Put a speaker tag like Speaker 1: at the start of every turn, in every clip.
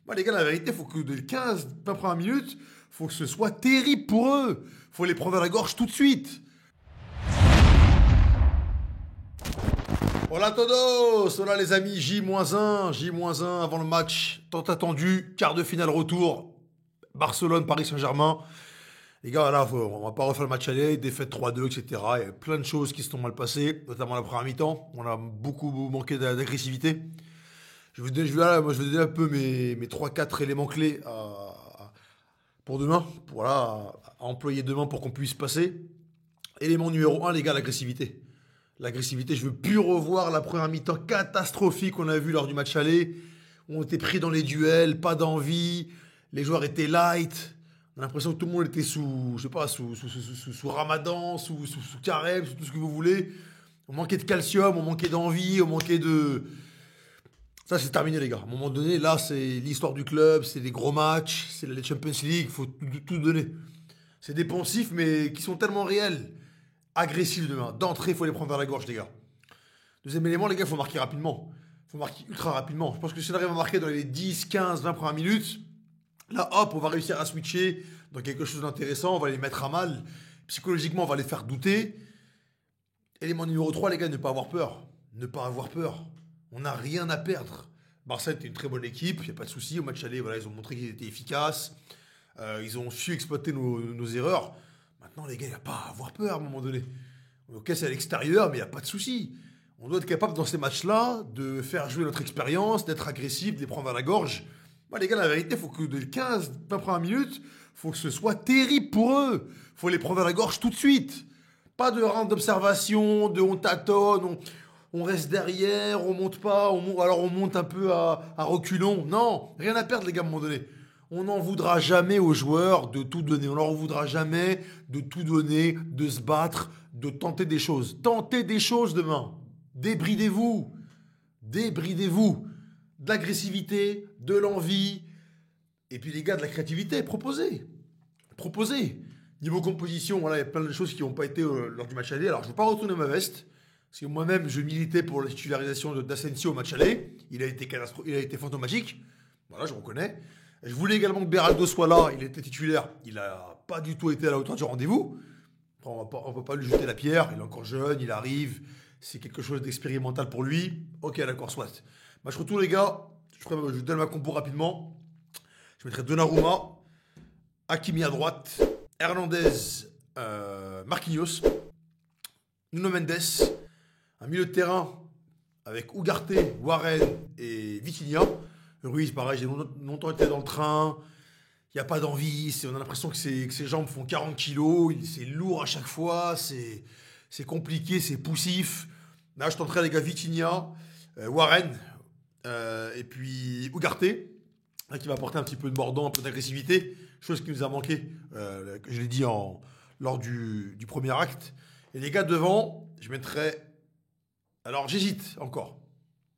Speaker 1: Moi, les gars, la vérité, il faut que dès les 15-20 premières minutes, il faut que ce soit terrible pour eux. Il faut les prendre à la gorge tout de suite. Hola todos, hola les amis, J-1 avant le match, tant attendu, quart de finale retour, Barcelone, Paris Saint-Germain. Les gars, là, on va pas refaire le match aller, défaite 3-2, etc. Il y a plein de choses qui se sont mal passées, notamment la première mi-temps. On a beaucoup manqué d'agressivité. Je vais vous donner un peu mes 3-4 éléments clés pour demain, à employer demain pour qu'on puisse passer. Élément numéro 1, les gars, l'agressivité. L'agressivité, je veux plus revoir la première mi-temps catastrophique qu'on a vu lors du match aller. On était pris dans les duels, pas d'envie, les joueurs étaient light. On a l'impression que tout le monde était sous Ramadan, sous carême, sous tout ce que vous voulez. On manquait de calcium, on manquait d'envie, on manquait de... Ça, c'est terminé, les gars. À un moment donné, là, c'est l'histoire du club, c'est des gros matchs, c'est la Champions League, il faut tout donner. C'est des poncifs, mais qui sont tellement réels. Agressifs demain. D'entrée, il faut les prendre vers la gorge, les gars. Deuxième élément, les gars, il faut marquer rapidement. Il faut marquer ultra rapidement. Je pense que si on arrive à marquer dans les 10, 15, 20 premières minutes, là, hop, on va réussir à switcher dans quelque chose d'intéressant, on va les mettre à mal. Psychologiquement, on va les faire douter. Élément numéro 3, les gars, ne pas avoir peur. Ne pas avoir peur. On n'a rien à perdre. Barça était une très bonne équipe, il n'y a pas de souci. Au match aller, voilà, ils ont montré qu'ils étaient efficaces. Ils ont su exploiter nos erreurs. Maintenant, les gars, il n'y a pas à avoir peur à un moment donné. Ok, c'est à l'extérieur, mais il n'y a pas de souci. On doit être capable, dans ces matchs-là, de faire jouer notre expérience, d'être agressif, de les prendre à la gorge. Moi, les gars, la vérité, il faut que dès les 15-20 premières minutes, il faut que ce soit terrible pour eux. Il faut les prendre à la gorge tout de suite. Pas de round d'observation, de on tâtonne, on reste derrière, on monte pas, alors on monte un peu à reculons. Non, rien à perdre, les gars, à un moment donné. On n'en voudra jamais aux joueurs de tout donner. On leur voudra jamais de tout donner, de se battre, de tenter des choses. Tentez des choses demain. Débridez-vous. Débridez-vous. De l'agressivité, de l'envie. Et puis les gars, de la créativité. Proposez. Proposez. Niveau composition, voilà, il y a plein de choses qui n'ont pas été lors du match aller. Alors, je ne vais pas retourner ma veste. Parce que moi-même, je militais pour la titularisation d'Asensio au match aller. Il a été fantomatique. Voilà, je reconnais. Je voulais également que Beraldo soit là. Il était titulaire. Il n'a pas du tout été à la hauteur du rendez-vous. On ne peut pas lui jeter la pierre. Il est encore jeune, il arrive. C'est quelque chose d'expérimental pour lui. Ok, d'accord, soit. Match retour, les gars. Je vous donne ma compo rapidement. Je mettrai Donnarumma, Hakimi à droite, Hernandez, Marquinhos, Nuno Mendes, un milieu de terrain avec Ugarte, Warren et Vitinha. Ruiz, pareil, j'ai longtemps été dans le train. Il n'y a pas d'envie. On a l'impression que ses jambes font 40 kilos. C'est lourd à chaque fois. C'est compliqué, c'est poussif. Là, je tenterai les gars Vitinha, Warren et puis Ugarte, là, qui va apporter un petit peu de mordant, un peu d'agressivité. Chose qui nous a manqué, que je l'ai dit lors du premier acte. Et les gars devant, je mettrai... Alors, j'hésite encore,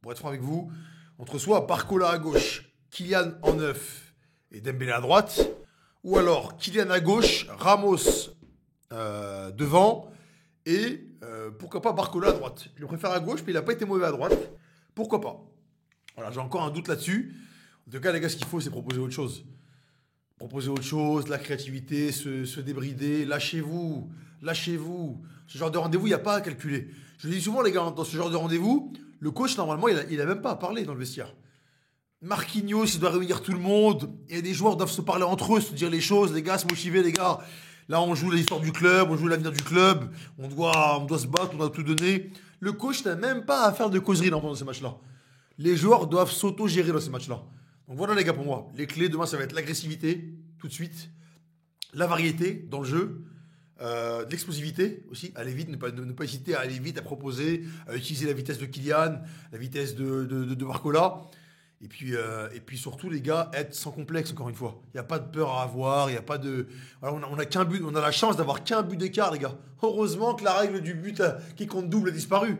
Speaker 1: pour être franc avec vous, entre soit Barcola à gauche, Kylian en 9 et Dembélé à droite, ou alors Kylian à gauche, Ramos devant, et pourquoi pas Barcola à droite. Je le préfère à gauche, mais il n'a pas été mauvais à droite. Pourquoi pas? Voilà, j'ai encore un doute là-dessus. En tout cas, les gars, ce qu'il faut, c'est proposer autre chose. Proposer autre chose, de la créativité, se débrider, lâchez-vous, lâchez-vous. Ce genre de rendez-vous, il n'y a pas à calculer. Je le dis souvent, les gars, dans ce genre de rendez-vous, le coach, normalement, il n'a même pas à parler dans le vestiaire. Marquinhos, il doit réunir tout le monde. Et les joueurs doivent se parler entre eux, se dire les choses. Les gars, se motiver, les gars. Là, on joue l'histoire du club, on joue l'avenir du club. On doit se battre, on doit tout donner. Le coach n'a même pas à faire de causerie dans ces matchs-là. Les joueurs doivent s'auto-gérer dans ces matchs-là. Donc voilà, les gars, pour moi. Les clés, demain, ça va être l'agressivité, tout de suite. La variété dans le jeu. De l'explosivité aussi, aller vite, ne pas hésiter à aller vite, à proposer, à utiliser la vitesse de Kylian, la vitesse de Barcola. Et puis surtout, les gars, être sans complexe, encore une fois. Il n'y a pas de peur à avoir, il n'y a pas de... Voilà, on a qu'un but, on a la chance d'avoir qu'un but d'écart, les gars. Heureusement que la règle du but qui compte double a disparu.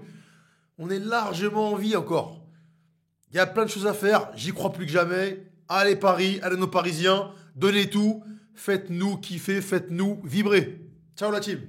Speaker 1: On est largement en vie encore. Il y a plein de choses à faire, j'y crois plus que jamais. Allez Paris, allez nos Parisiens, donnez tout, faites-nous kiffer, faites-nous vibrer. Ciao la team.